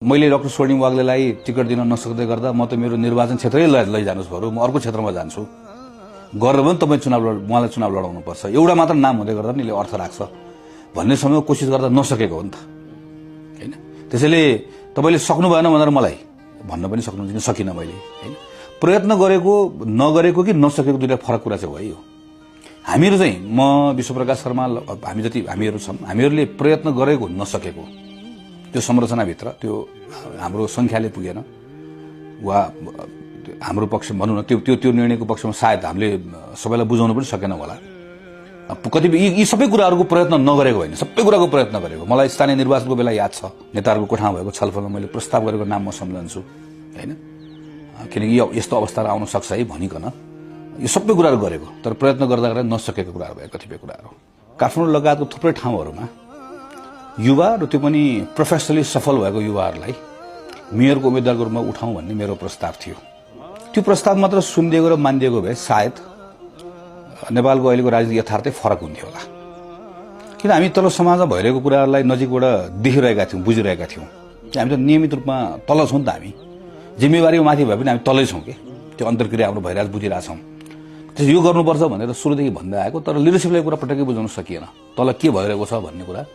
मैले डाक्टर स्वर्णिम वाग्लेलाई टिकट दिन नसक्दै गर्दा म त मेरो निर्वाचन क्षेत्रै लैजानुस् भरौँ, म अर्को क्षेत्रमा जान्छु गरेर पनि तपाईँ उहाँलाई चुनाव लडाउनु पर्छ, एउटा मात्र नाम हुँदै गर्दा पनि यसले अर्थ राख्छ भन्ने समय कोसिस गर्दा नसकेको हो नि त हैन। त्यसैले तपाईले सक्नु भएन भनेर मलाई भन्न पनि सक्नुहुन्छ, सकिन मैले हैन। प्रयत्न गरेको नगरेको कि नसकेको दुईटा फरक कुरा चाहिँ हो यो। हामीहरू चाहिँ म विश्वप्रकाश शर्मा हामीहरू छौँ, हामीहरूले प्रयत्न गरेको नसकेको त्यो संरचनाभित्र त्यो हाम्रो संख्याले पुगेन वा हाम्रो पक्ष भनौँ न त्यो निर्णयको पक्षमा सायद हामीले सबैलाई बुझाउनु पनि सकेन होला। कतिपय यी सबै कुराहरूको प्रयत्न नगरेको होइन, सबै कुराको प्रयत्न गरेको। मलाई स्थानीय निर्वाचनको बेला याद छ, नेताहरूको कोठामा भएको छलफलमा मैले प्रस्ताव गरेको नाम म सम्झन्छु हैन, किनकि यस्तो अवस्था आउन सक्छ है भनिकन यो सबै कुराहरू गरेको, तर प्रयत्न गर्दा गर्दा नसकेको कुराहरू भयो कतिपय कुराहरू। काठमाडौँ लगायतको थुप्रै ठाउँहरूमा युवा र त्यो पनि प्रोफेसनली सफल भएको युवाहरूलाई मेयरको उम्मेदवारको रूपमा उठाउँ भन्ने मेरो प्रस्ताव थियो। त्यो प्रस्ताव मात्र सुनिदिएको र मानिदिएको भए सायद नेपालको अहिलेको राजनीतिक यथार्थै फरक हुन्थ्यो होला। किन हामी तल समाजमा भइरहेको कुराहरूलाई नजिकबाट देखिरहेका थियौँ, बुझिरहेका थियौँ। हामी त नियमित रूपमा तल छौँ नि त, हामी जिम्मेवारीको माथि भए पनि हामी तलै छौँ कि त्यो अन्तर्क्रिया हाम्रो भइरहेको बुझिरहेछौँ। त्यसो यो गर्नुपर्छ भनेर सुरुदेखि भन्दै आएको, तर लिडरसिपलाई कुरा पटक्कै बुझाउन सकिएन तल के भइरहेको छ भन्ने कुरा।